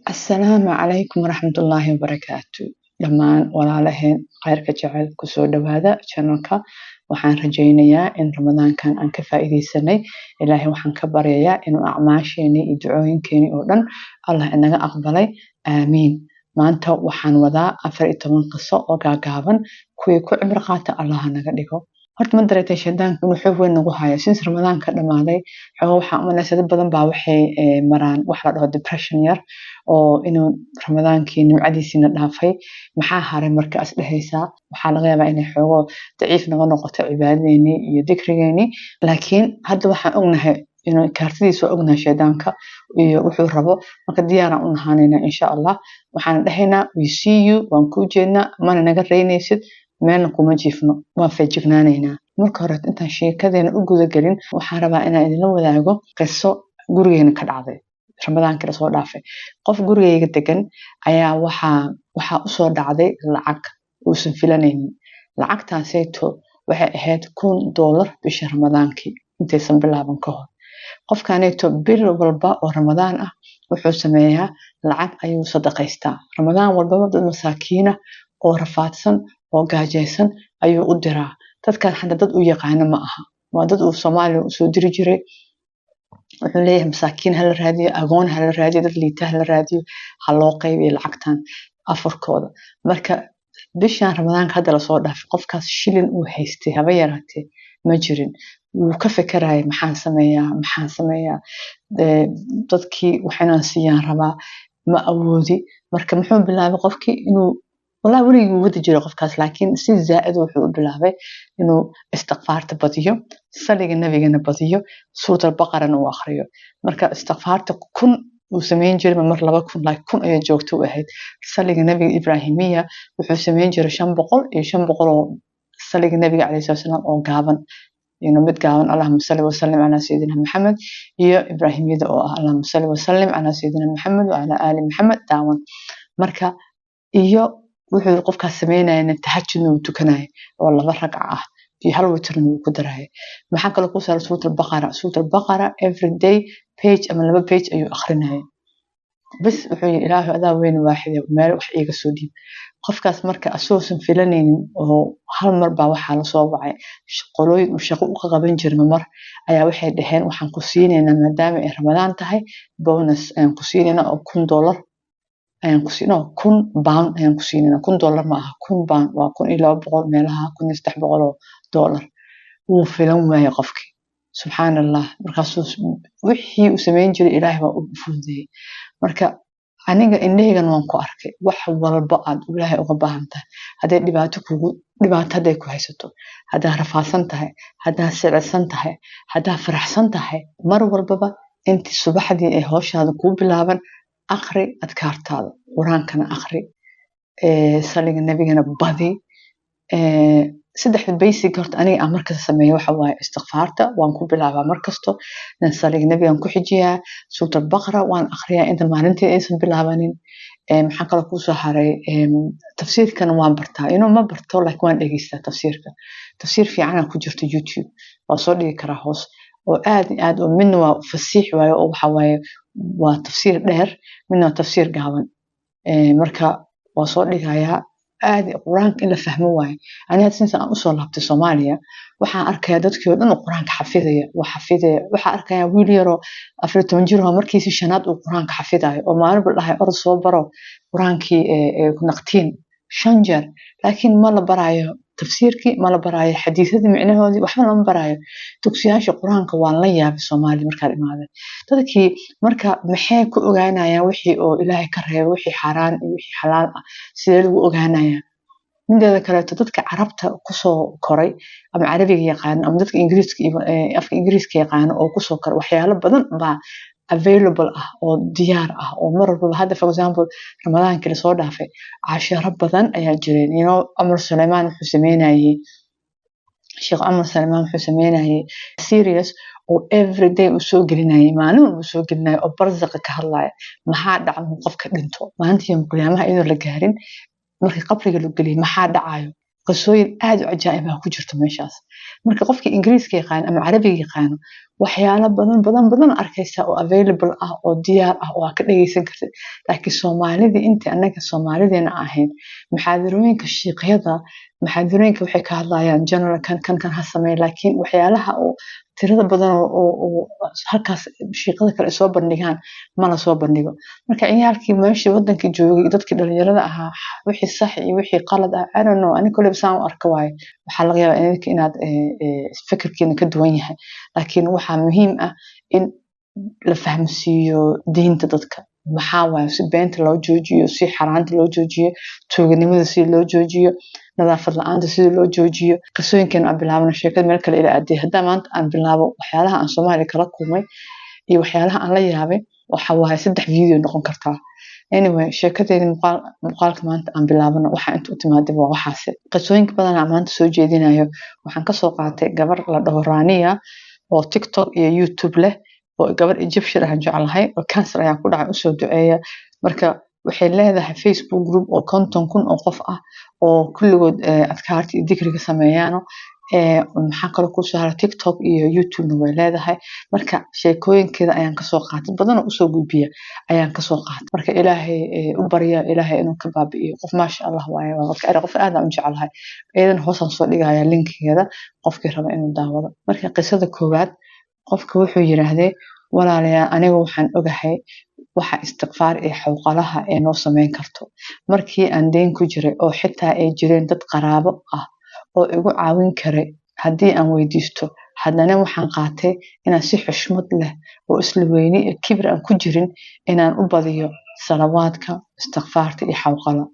السلام عليكم ورحمة الله وبركاته دمان walaalaheen khayrka jecel kusoo dhawaada channelka waxaan rajaynayaa in ramadaankan aan ka faa'iideysanay ilaahay waxaan ka baryayaa inuu acmaasheeni iyo ducooyinkeeni oo dhan Allah inaga aqbalay aamiin maanta waxaan wadaa 14 qiso oo gaagaaban kuwii ku cibro qaata Allah naga dhigo horta ma dareetay shaydaanku inuu xoog weyn nagu hayo since ramadaanka dhamaaday xoog waxaan u maleysay dad badan baa waxay maraan wax la dhaho depression yar oo inuu ramadaankii nimcadiisina dhaafay maxaa haray markaas dhahaysaa waxaa laga yaabaa inay xoogo daciif naga noqoto cibaadadeeni iyo dhikrigeeni laakiin hadda waxaan ognahay inuu kaartidiisa ognahay shaydaanka iyo wuxuu rabo marka diyaaraan u nahaanayna insha Allah waxaan dhahaynaa we see you waan ku jeedna mana naga reynaysid meelna kuma jiifno waan feejignaanaynaa marka hore intaan sheekadeena u guda galin waxaan rabaa inaan idin wadaago qiso gurigeena ka dhacday ramadaanka la soo dhaafay qof gurigeyga degan ayaa waxa u soo dhacday lacag uusan filanaynin lacagtaasayto waxay ahayd $1,000 bisha ramadaankii intaysan bilaaban ka hor qofkaanayto bil walba oo ramadaan ah wuxuu sameeyaa lacag ayuu sadaqaystaa ramadaan walba dad masaakiina oo rafaadsan oo gaajaysan ayuu u diraa dadkan hadda dad u yaqaan ma aha waa dad uu Soomaaliya u soo diri jiray wuxuu leeyahay masaakiin hal raadiyo agoon hal raadiyo dad liita hal raadiyo hal loo qaybiyo lacagtan afarkooda marka bishan ramadaanka hadda la soo dhaafay qofkaas shilin uu haystay haba yaraatee ma jirin wuu ka fikirayay maxaan sameeyaa dadkii waxaan siiyaan rabaa ma awoodi marka muxuu bilaabay qofkii inuu والله ولي ودي جرى قفكاس لكن سي زائد وحو بلابي إنه استغفارت بديو صلي النبي جنا بديو سورة البقرة نو آخريو مركا استغفارت كن وسمين جرى ممر لبا كن لا كن أي جوكتو واحد صلي النبي إبراهيمية وحو سمين جرى شن بقول صلي النبي عليه الصلاة والسلام أو قابن يعني مد قابن اللهم صل وسلم على سيدنا محمد يا إبراهيمية أو اللهم صل وسلم على سيدنا محمد وعلى آل محمد داون مركا إيو wuxuu qofka sameeynaa in tahajjud uu tukanayo oo laba ragc ah iyo hal witr uu ku daray maxaa kale ku saaran suurta baqara every day page ama laba page ayuu akhrinayo bas wuxuu ilaahay adaa weyn waaxid meel wax iiga soo dhiib qofkaas marka asoosan filanaynin oo hal mar baa waxa la soo wacay qolooyin uu shaqo u qaban jiray mar ayaa waxay dhaheen waxaan ku siinaynaa maadaama ay ramadaan tahay bonus aan ku siinaynaa oo $1,000 ayaan ku siinaa £1,000 ayaan ku siinaa $1,000 ma aha £1,000 waa $1,200 meelaha $1,300 wuu filan waayay qofkii subxaanallah markaasuu wixii uu sameyn jiray ilaahay baa u fududeeyay marka aniga indhahaygan waan ku arkay wax walba aad ilaahay uga baahan tahay haday dhibaato haday ku haysato hadaa rafaadsan tahay hadaa sicirsan tahay hadaa faraxsan tahay mar walbaba intii subaxdii ay hawshaada ku bilaaban أخري أذكارتها قرآن كان أخري صلي النبي أنا بدي سدح البيسي قلت أنا أمركز سميه وحواي استغفارته وأنكو بلعبة مركزته نصلي النبي أنكو حجيها سورة البقرة وأن أخريها أنت ما رنتي إنسان بلعبانين محاكا لكو سحري تفسير كان وان برتا إنه ما برتا لك وان إجيستا تفسير في عنا كجرت يوتيوب وصولي كراهوس وآد ومنه فسيح وحواي وتفسير دهر منه تفسير قاون مركا وصول لغايا آدي قرآن إلا فهمه واي أنا هاد سنسا أن أصول لابتي صوماليا وحا أركيا دادكيو لأنه قرآن وحفظي وحا أركيا ويليرو أفريتو نجيرها مركيسي شناد وقرآن كحفظي وما أنا بالله أرض صوبرو قرآن كي نقتين شنجر لكن ما لبرايو تفسيركي ما لبرايو حديثة معناه هذه وحنا ما برايو تكسياش القرآن كوان ليا في الصومالي مركا الإمامة تذكي مركا محي كو أغانايا وحي أو إلهي كرهي وحي حران وحي حلال سيدلو أغانايا من ذا كرهت تذكي عربتا قصو كوري أما عربي يقان أما تذكي إنجليسكي يقان أو قصو كر وحيالا بدن با available oo diyaar ah oo mar walba hada for example ramadaan kale soo dhaafay casharo badan ayaa jireen Amar Suleymaan wuxuu sameeyay Sheekh Amar Suleymaan wuxuu sameeyay series oo every day uu soo gelinayay maalin uu soo gelinayay oo barzaqa ka hadlaya maxaa dhacay qofka dhinto maalintii qiyaamaha inuu la gaarin markii qabriga loo geliyay maxaa dhacayo qisooyin aad u cajaa'ib ah ku jirto meeshaas marka qofkii Ingiriiska yaqaan ama Carabiga yaqaan waxyaalo badan badan badan arkaysaa oo available ah oo diyaar ah oo aad ka dhageysan kartid laakiin Soomaalida intii anaga Soomaalideena ahayn muxaadarooyinka shiiqyada muxaadarooyinka waxay ka hadlayaan general kan ha sameey laakiin waxyaalaha oo tirada badan oo halkaas shiiqada kale soo bandhigaan mana soo bandhigo marka ciyaalkii meeshii wadankii joogay dadkii dhalinyarada ahaa wixii sax iyo wixii qalad ah I don't know ani kulli saan u arka waay waxa laga yaabaa inaad fikirkiina ka duwan yahay laakiin waxa muhiim ah in la fahamsiiyo diinta dadka maxaa waay si beenta loo joojiyo si xaraanta loo joojiyo tuuganimada si loo joojiyo nadaafad la'aanta si loo joojiyo qisooyinkan aan bilaabno sheekada meel kale ila aaday hadda maanta aan bilaabo waxyaalaha aan Soomaaliya kala kulmay iyo waxyaalaha aan la yaabay waxa waay 3 video noqon kartaa anyway sheekadeena muuqaalka maanta aan bilaabno waxa inta u timaaday waa waxaas qisooyinka badan aan maanta soo jeedinayo waxaan ka soo qaatay gabar la dhaho Rania oo TikTok iyo YouTube leh oo gabar Egyptian ah jeclahay oo cancer ayaa ku dhacay u soo duceeya marka waxay leedahay Facebook group oo 50,000 oo qof ah oo kulligood adkaarta iyo dhikriga sameeyaan maxaa kale ku soo haray TikTok iyo YouTube way leedahay marka sheekooyinkeeda ayaan ka soo qaatay badan oo soo gudbiya ayaan ka soo qaatay marka Ilaahay u barya Ilaahay inuu ka baabi'iyo qof ma sha Allah waaye marka qof aad aan jeclahay eedan hoosan soo dhigaya linkigeeda qofkii raba inuu daawado marka qisada koowaad qofka wuxuu yiraahday walaalayaal aniga waxaan ogahay waxa istighfar ee xawqalaha ee noo sameyn karto markii aan deen ku jiray oo xitaa ay jireen dad qaraabo ah oo igu caawin karay hadii aan weydiisto haddana waxaan qaatay inaan si xushmad leh oo isla weyni kibir aan ku jirin inaan u badiyo salawaadka istighfarta iyo xawqala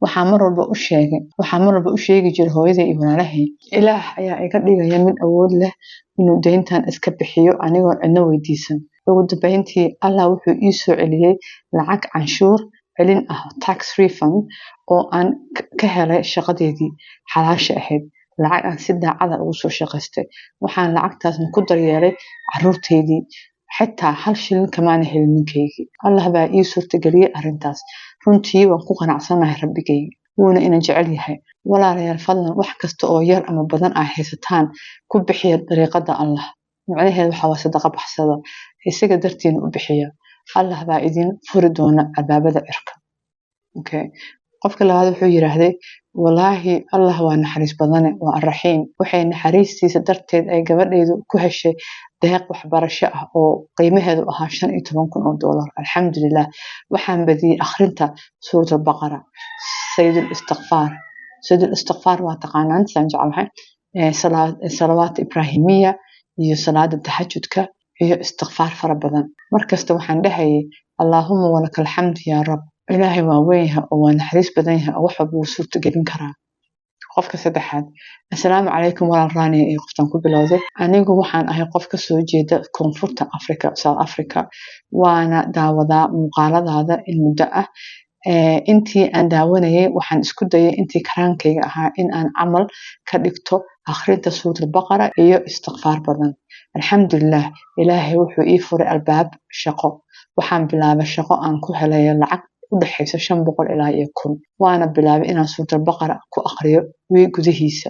waxaan mar walba u sheegi jiray hooyaday iyo walaalahay Ilaah ayaa iga dhigaya mid awood leh inuu deyntan iska bixiyo anigoo cidna weydiisan ugu dambeyntii Allah wuxuu ii soo celiyay lacag canshuur celin ah tax refund oo aan ka helay shaqadeedii xalaasha ahayd lacag aan si daacad ah ugu soo shaqaystay waxaan lacagtaas ku daryeelay carruurteydii xitaa hal shilin kama helin ninkaygii Allah baa ii suurtageliyay arrintaas runtii waan ku qanacsanahay rabbigayga wuuna ina jecel yahay walaalayaal fadlan wax kasta oo yar ama badan ay haysataan ku bixiya dariiqada Allah macnaheedu waxa waa sadaqa baxsada isaga dartiin u bixiya Allah baa idin furi doona albaabada cirka okay qofka labaad wuxuu yiraahday walaahi Allah waa naxariis badan waa arraxiim waxay naxariistiisa darteed ay gabadheedu ku heshay deeq waxbarasho ah oo qiimaheedu ahaa $15,000 alxamdulillah waxaan badiyay akhrinta suurada baqara سيد الاستغفار واتقانان سان جعلها صلوات إبراهيمية iyo salaada tahajjudka iyo istighfar fara badan markasta waxaan dhahay Allahumma walakal hamd ya rab ilaahay waa weyn oo waa naxariis badan yahay wax walba uu suurta gelin karaa qofka saddexaad assalaamu calaykum walaal Rania iyo qoftan ku bilowday anigu waxaan ahay qof ka soo jeeda koonfurta Afrika South Africa waana daawada muuqaaladaada in muddo ah intii aan daawanayay waxaan isku dayay intii karaankayga ahaa in aan amal ka dhigto akhrinta suurada baqara iyo istighfar badan alxamdulillah ilaahay wuxuu ii furay albaab shaqo waxaan bilaabay shaqo aan ku helayo lacag u dhaxaysa 500 ilaa 1,000 waana bilaabay inaan suurada baqara ku akhriyo way gudahiisa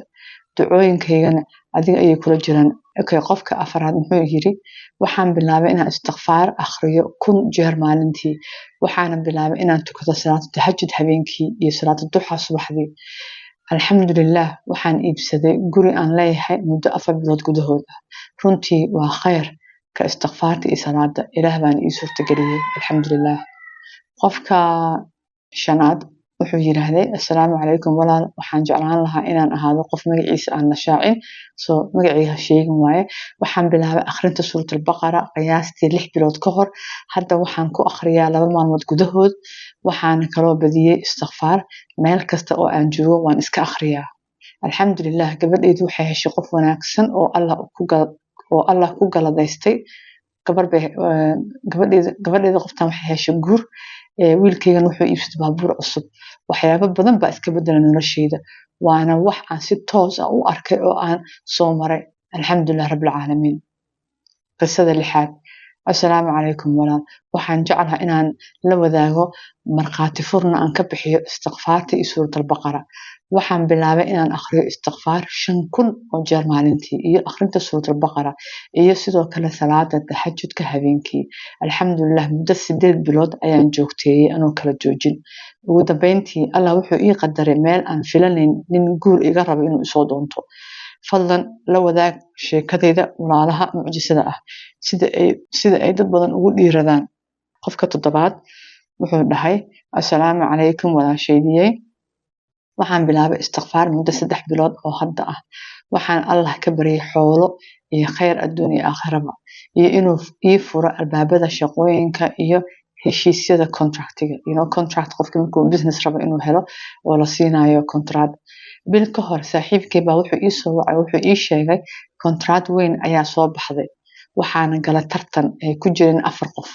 ducooyinkaygana adiga ay kula jiraan okay qofka afraad muxuu yiri waxaan bilaabay inaan istighfar akhriyo 1,000 jeer maalintii waxaan bilaabay inaan tukado salaad tahajjud habeenkii iyo salaad duha subaxdii alxamdulillah waxaan iibsaday guri aan leeyahay muddo 4 bilood gudahood runtii waa khayr ka istighfarta iyo salaada ilaah baan ii suurtageliyay alxamdulillah qofka shanaad wuxuu yiraahday assalaamu calaykum walaal waxaan jeclaan lahaa inaan ahaado qof magaciisa aan la shaacin soo magaciisa sheegin waaye waxaan bilaabay akhrinta suurada baqara qiyaastii 6 bilood ka hor hadda waxaan ku akhriyaa 2 maalmood gudahood waxaan kaloo badiyay istighfar meel kasta oo aan joogo waan iska akhriyaa alxamdulillah gabadheedu waxay heshay qof wanaagsan oo Allah ku galadaystay gabadheedu qoftan waxay heshay guur wiilkaygan wuxuu iibsaday baabuur cusub waxyaabo badan baa iska bedelay noloshayda waana wax aan si toos ah u arkay oo aan soo maray alxamdulillah rabbil caalamiin qisada lixaad assalaamu calaykum walaal waxaan jeclahay inaan la wadaago marqaati furna aan ka bixiyo istighfarta iyo suurada baqara waxaan bilaabay inaan akhriyo istighfaar 5,000 oo jeer maalintii iyo akhrinta suuratul baqara iyo sidoo kale salaada tahajjudka habeenkii alxamdulillah muddo 8 bilood ayaan joogteeyay anoo kala joojin ugu dambeyntii Allah wuxuu ii qadaray meel aan filanayn nin guur iga rabo inuu soo doonto fadlan la wadaag sheekadayda walaalaha mucjisada ah sida ay dad badan ugu dhiiradaan qofka toddobaad wuxuu dhahay assalaamu calaykum walaashaydiyey waxaan bilaabay istighfaar muddo 3 bilood oo hadda ah waxaan Allah ka baryay xoolo iyo khayr adduun iyo aakhiraba iyo inuu ii furo albaabada shaqooyinka iyo heshiisyada contractiga contract qofka markuu business rabo inuu helo oo la siinayo contract bil ka hor saaxiibkay baa wuxuu ii soo wacay wuxuu ii sheegay contract weyn ayaa soo baxday waxaana gala tartan ay ku jireen 4 qof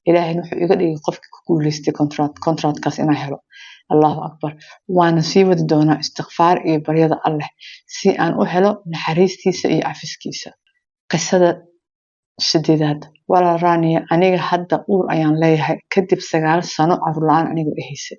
ilaahay wuxuu iga dhigay qofkii ku guuleystay contractkaas inaan helo Allahu akbar waana sii wadi doonaa istighfaar iyo baryada Allah si aan u helo naxariistiisa iyo cafiskiisa qisada sideedaad walaal raaniya aniga hadda uur ayaan leeyahay kadib 9 sano carruur la'aan anigu ahaysay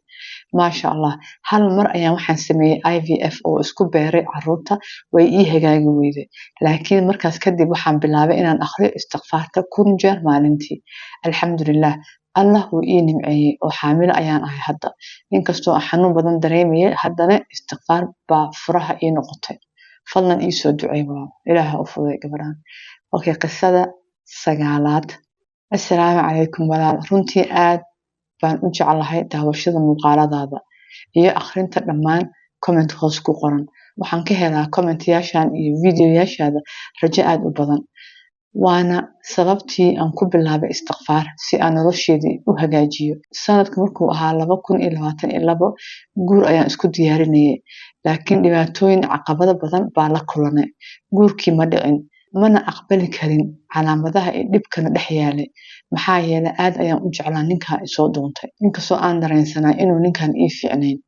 maasha Allah hal mar ayaan waxaan sameeyay IVF oo isku beeray carruurta way ii hagaagi weyday laakiin markaas kadib waxaan bilaabay inaan akhriyo istighfaarta 1,000 jeer maalintii alxamdulillah Allah wuu ii nimceeyay oo xaamil ayaan ahay hadda inkastoo xanuun badan dareemayay haddana istighfaar baa furaha ii noqotay fadlan ii soo duceey walaal ilaaha u fuday gabadhan okay qisada 9aad assalaamu calaykum walaal runtii aad baan u jeclahay daawashada muuqaaladaada iyo akhrinta dhammaan comment hoos ku qoran waxaan ka helaa comment-yaashan iyo video-yaashaada rajo aad u badan waana sababtii aan ku bilaabay istighfaar si aan nolosheedii u hagaajiyo sanadka markuu ahaa 2022 guur ayaan isku diyaarinayay laakiin dhibaatooyin caqabado badan baa la kulanay guurkii ma dhicin mana aqbali karin calaamadaha ee dhibkana dhex yaalay maxaa yeelay aad ayaan u jeclaa ninkaa soo doontay inkastoo aan dareensanaa inuu ninkan ii fiicnayn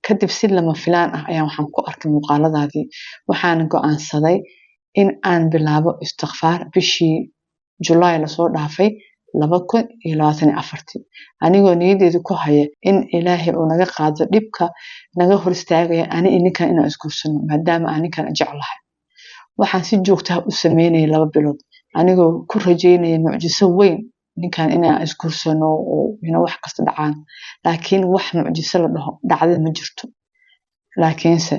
kadib si lama filaan ah ayaan waxaan ku arkay muuqaaladaadii waxaan go'aansaday in aan bilaabo istighfaar bishii July la soo dhaafay 2024 anigoo niyadeedu ku haya in Ilaahay uu naga qaado dhibka naga hor istaagaya ani ninkan inaan isguursano maadaama aan ninkan jeclahay waxaan si joogto ah u sameynay 2 bilood anigoo ku rajeynaya mucjiso weyn ninkan inaan isguursano oo wax kasta dhacaan laakiin wax mucjiso la dhaho dhacday ma jirto laakiinse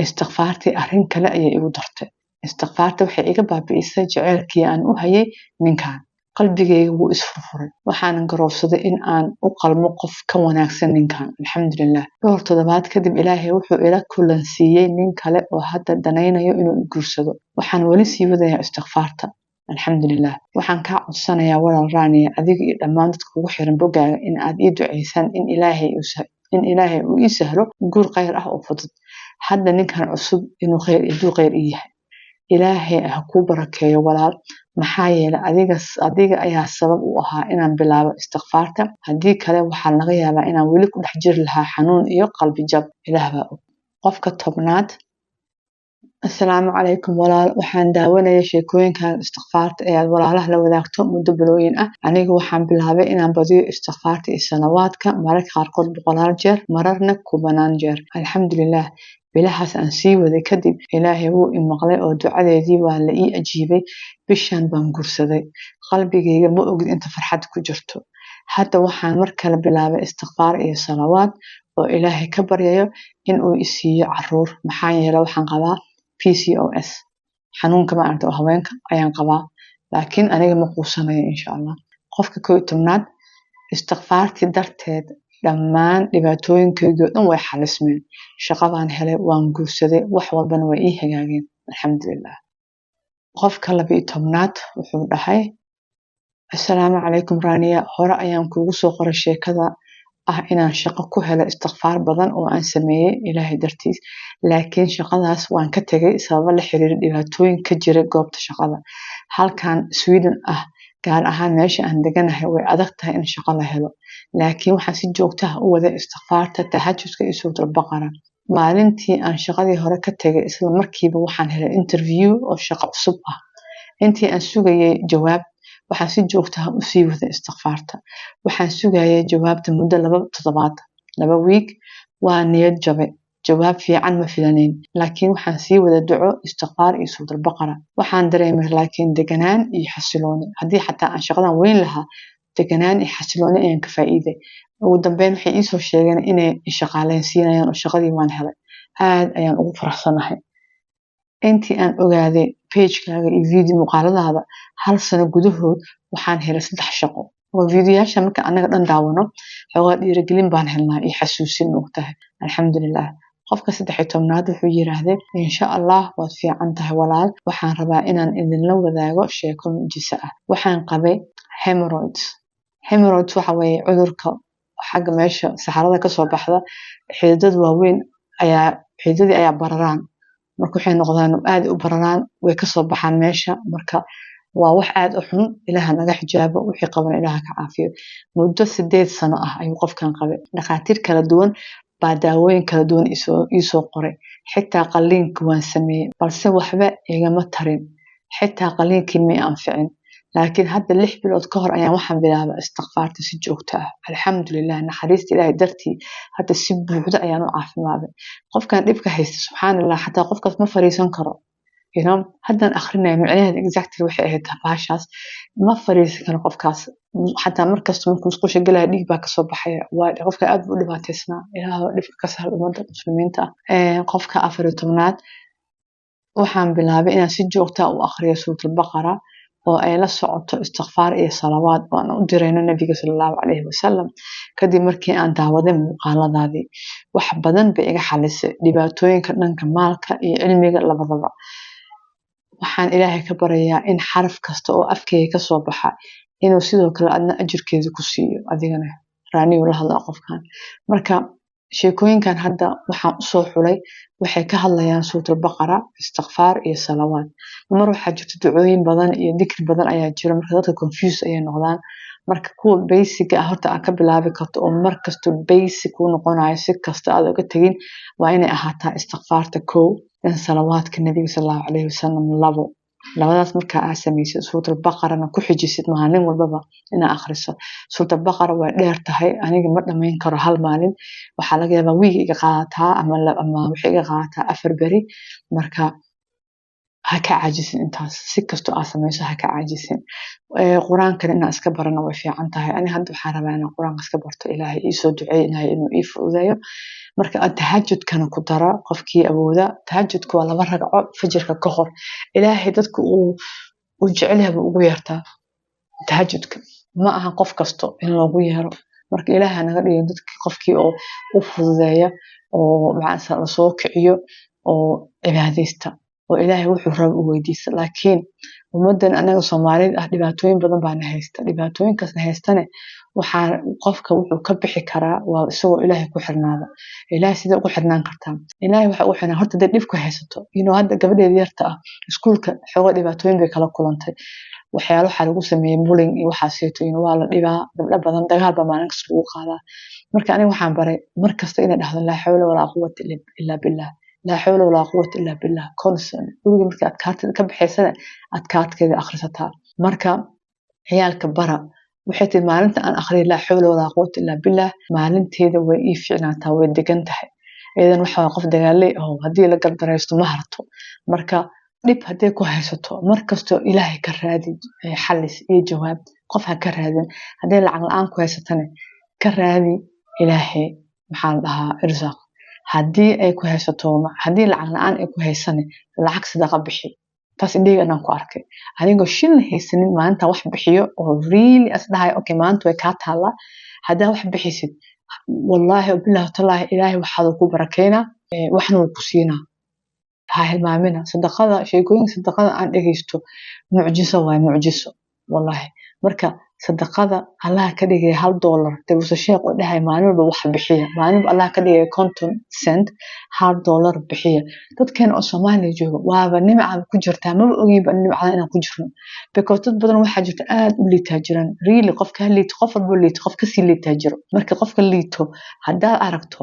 istighfaartii arrin kale ayay igu dartay istighfaarta waxay iga baabi'isay jaceylkii aan u hayay ninkan qalbigayga wuu isfurfuray waxaan garoobsaday in aan u qalmo qof ka wanaagsan ninkan alxamdulillah dhowr toddobaad kadib Ilaahay wuxuu ila kulansiiyay nin kale oo hadda danaynayo inuu guursado waxaan wali sii wadayaa istighfaarta alxamdulillah waxaan ka codsanayaa walaal raaniya adiga iyo dhammaan dadka ugu xiran bogaaga in aad ii duceysaan in Ilaahay uu ii sahlo guur khayr ah oo fudud hadda ninkan cusub inuu khayr yahay Ilaahay ha ku barakeeyo walaal maxaa yeelay adiga ayaa sabab u ahaa inaan bilaabo istighfaarta hadii kale waxa laga yaabaa inaan weli ku dhex jiri lahaa xanuun iyo qalbi jab Ilaah baa og qofka tobnaad assalaamu calaykum walaal waxaan daawanaya sheekooyinka istighfaarta ee aad walaalaha la wadaagto muddo bilooyin ah aniga waxaan bilaabay inaan badiyo istighfaarta iyo salawaadka mararka qaarkood 100 jeer mararna 10 jeer alxamdulillah bilahaas aan sii waday kadib Ilaahay wuu i maqlay oo ducadeedii waa la ii ajiibay bishan baan guursaday qalbigayga ma ogid inta farxad ku jirto hadda waxaan mar kale bilaabay istighfaar iyo salawaad oo Ilaahay ka baryayo in uu i siiyo carruur maxaa yeelay waxaan qabaa PCOS xanuunka ma aragto haweenka ayaan qabaa laakiin aniga ma quusanayo insha Allah qofka 11aad istighfaartii darteed dhammaan dhibaatooyinkayga dhan way xalismeen shaqadaan helay waan guursaday wax walbana way ii hagaageen alxamdulillah qofka 12aad wuxuu dhahay assalaamu calaykum raaniya hore ayaan kuugu soo qoray sheekada ah inaan shaqo ku helo istighfaar badan oo aan sameeyay Ilaahay dartiis laakiin shaqadaas waan ka tagay sabab la xiriir dhibaatooyin ka jira goobta shaqada halkan Sweden ah gaar ahaan meesha aan deganahay way adag tahay in shaqo la helo laakiin waxaan si joogto ah u waday istighfaarta tahajjudka iyo suuratul baqara maalintii aan shaqadii hore ka tagay isla markiiba waxaan helay interview oo shaqo cusub ah intii aan sugayay jawaab waxaan si joogto ah u sii waday istighfaarta waxaan sugayay jawaabta muddo 2 toddobaad 2 week waa niyad jabay jawaab fiican ma filaneyn laakiin waxaan sii wada duco istiqfaar iyo suuratul baqara waxaan dareemay laakiin deganaan iyo xasilooni haddii xataa aan shaqadan weyn lahaa deganaan iyo xasilooni ayaan ka faa'iiday ugu dambeyn waxay ii soo sheegeen inay shaqaaleysiinayaan oo shaqadii waan helay aad ayaan ugu faraxsanahay intii aan ogaaday page-kaaga iyo video muuqaaladaada hal sano gudahood waxaan helay 3 shaqo oo videoyaasha marka anaga dhan daawano xoogaa dhiirigelin baan helnaa iyo xasuusin noqtahay alxamdulillaah qofka 13aad wuxuu yiraahday insha Allah waad fiican tahay walaal waxaan rabaa inaan idinla wadaago sheeko mucjiso ah waxaan qabay hemorrhoids waxa weeye cudurka xagga meesha saxarada ka soo baxda xididada waaweyn xididadii ayaa bararaan marka waxay noqdaan aad u bararaan way ka soo baxaan meesha marka waa wax aad u xun ilaaha naga xijaabo wixii qaban ilaaha ka caafiyo muddo 8 sano ah ayuu qofkan qabay dhaqaatiir kala duwan baa daawooyin kala duwan isoo qoray xitaa qalliinka waan sameeyay balse waxba igama tarin xitaa qalliinkii ma anficin laakiin hadda 6 bilood ka hor ayaan waxaan bilaabay istighfaarta si joogto ah alxamdulillaah naxariista ilaahay dartii hadda si buuxda ayaan u caafimaaday qofkan dhibka haysta subxaanallah xataa qofkaas ma fariisan karo haddaan akhrinayo macnaheeda exactly waxay ahayd baashaas ma fariisan karo qofkaas xataa markasta markuu musqusha galaya dhiig baa kasoo baxaya waa qofka aad buu u dhibaataysnaa ilaaha dhibka ka sahal ummadda muslimiinta qofka 14aad waxaan bilaabay inaan si joogto ah u akhriyo suuratul baqara oo ay la socoto istighfaar iyo salawaad oo aan u dirayno nabiga sallallahu alayhi wasallam kadib markii aan daawaday muuqaaladaadii wax badan bay iga xalisay dhibaatooyinka dhanka maalka iyo cilmiga labadaba waxaan ilaahay ka baryayaa in xaraf kasta oo afkayga ka soo baxa inuu sidoo kale adna ajirkeeda ku siiyo adigana raaniyo la hadlaa qofkan marka sheekooyinkan hadda waxaan u soo xulay waxay ka hadlayaan suuratul baqara istighfaar iyo salawaad mar waxa jirta ducooyin badan iyo dhikri badan ayaa jira marka dadka confuse ay noqdaan marka kuwa basic ah horta aan ka bilaabi karto oo mar kasto basic u noqonayo si kasta aad uga tagin waa inay ahaataa istighfaarta koow dan salawaadka nabiga sallallahu alayhi wasallam labadaas marka aad sameeysid suuratul baqarana ku xijisid maalin walbaba ina akhriso suuratul baqara way dheer tahay aniga ma dhameyn karo hal maalin waxa laga yaabaa wiig iga qaadataa ama wixii iga qaadataa 4 bari marka ha ka caajisin intaas si kasto aad sameyso ha ka caajisin quraanka inaan iska barano way fiican tahay ani hadda waxaan rabaa inaan quraanka iska barto ilaahay ii soo duceeyo inuu ii fududeeyo marka tahajjudkana ku dara qofkii awooda tahajjudku waa 2 ragco fajirka ka hor ilaahay dadku uu jecel yahay ugu yeertaa tahajjudka ma aha qof kasto in loogu yeero marka ilaahay naga dhigo dadkii qofkii oo u fududeeya oo macaan la soo kiciyo oo cibaadeysta oo ilaahay wuxuu rabo u weydiisto laakiin ummadan anaga Soomaaliyeed ah dhibaatooyin badan baan haysta dhibaatooyinkaas haystane waxa qofka wuxuu ka bixi karaa waa isagoo ilaahay ku xirnaada ilaahay sida ugu xirnaan kartaa ilaahay waxa uu xirnaa horta dib ku haysato hadda gabadheeda yarta ah iskuulka xogo dhibaatooyin bay kala kulantay waxyaalo waxa lagu sameeyay bullying iyo waxa seeto waa la dhibaa gabdho badan dagaal baa maalin kasta lagu qaadaa marka aniga waxaan baray mar kasta inay dhahdo laa hawla walaa quwwata illa billah لا حول ولا قوة إلا بالله كونسن ويقول لك أتكات كبحيسنا أتكات كذا أخرستها مركا عيالك برا وحيت المعلمة أنا أخري لا حول ولا قوة إلا بالله معلمت هذا وإيف عناتها ودقنتها إذا وحوا قف دقال لي هو هدي لقب دريستو مهرته مركا لب هديكو هيستو مركزتو إلهي كرادي حلس إيه جواب قفها كرادي هدي العقل الآن كويستني كرادي إلهي محال لها إرزاق haddii ay ku haysato haddii lacag la'aan ay ku haysan lacag sadaqa bixi taas indhiga aan ku arkay anigoo shil haysanin maanta wax bixiyo oo really asdahay okay maanta way ka taala hadaa wax bixisid wallahi billahi taala ilaahay waxaad ku barakeena waxna ku siina ha hilmaamina sadaqada sheegooyin sadaqada aan dhageysto mucjiso waa mucjiso wallahi marka sadaqada Allah ka dhigay $1 tabuso sheekh oo dhahay maalin walba wax bixiya maalin Allah ka dhigay $0.10 $1 bixiya dadkeen oo Soomaaliya jooga waaba nimcada ku jirta ma ogiba nimcada inaan ku jirno because dad badan waxa jirta aad u liita jiraan really qofka liito qof walba liito qof ka sii liita jiro marka qofka liito hadaa aragto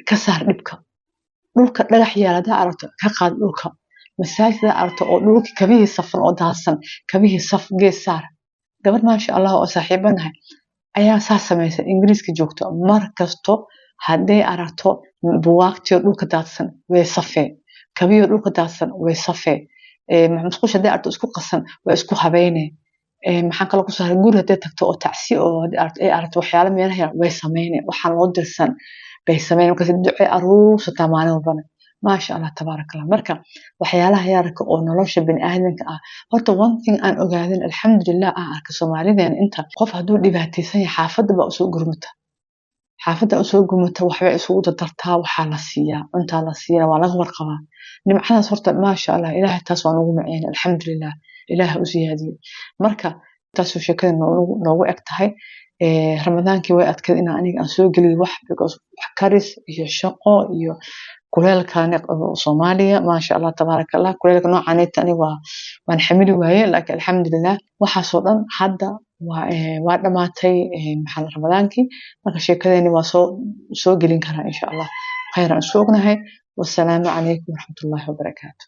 ka saar dhibka dhulka dhagax yaala aragto ka qaad dhulka masaajida aragto oo dhulka kabihi safan oo daadsan kabihi saf gees saar gabar ma sha Allah oo saaxiibanahay ayaa sameysay ingiriiska joogto mar kasto hadday aragto buugaagtiyo dhulka daadsan way safee kabiyo dhulka daadsan way safee musqusha hadday aragto isku qasan way isku habeynee maxaan kale ku saaray guri hadday tagto oo tacsi oo ay aragto waxyaalo meelaha way sameynee waxaan loo dirsan bay sameynee markaas ducay aruursataa maalin walbana maasha allah tabaarakallah marka waxyaalaha yaarka oo nolosha bini'aadanka ah horta one thing aan ogaadin alxamdulillah aan arka Soomaalideena inta qof hadduu dhibaataysan yahay xaafadda baa usoo gurmata xaafadda usoo gurmata waxbay isugu dardartaa waxaa la siiyaa cuntaa la siiyaa waa laga warqabaa nimcadaas horta maasha allah ilaahay taas waan ugu maceynay alxamdulillah ilaahay u siyaadiyo marka taasoo sheekada noogu eg tahay ramadaankii way adkayd in aniga aan soo geliyo wax because wax karis iyo shaqo iyo kuleelkan Soomaaliya maasha allah tabaarakallah kuleelka noocan tani waan xamili waaye laakiin alxamdulillah waxaas oo dhan hadda waa dhamaatay maxal ramadaankii marka sheekadeeni waa soo gelin karaa insha allah khayran soo ognahay wassalaamu calaykum waraxmatullaahi wabarakaatuh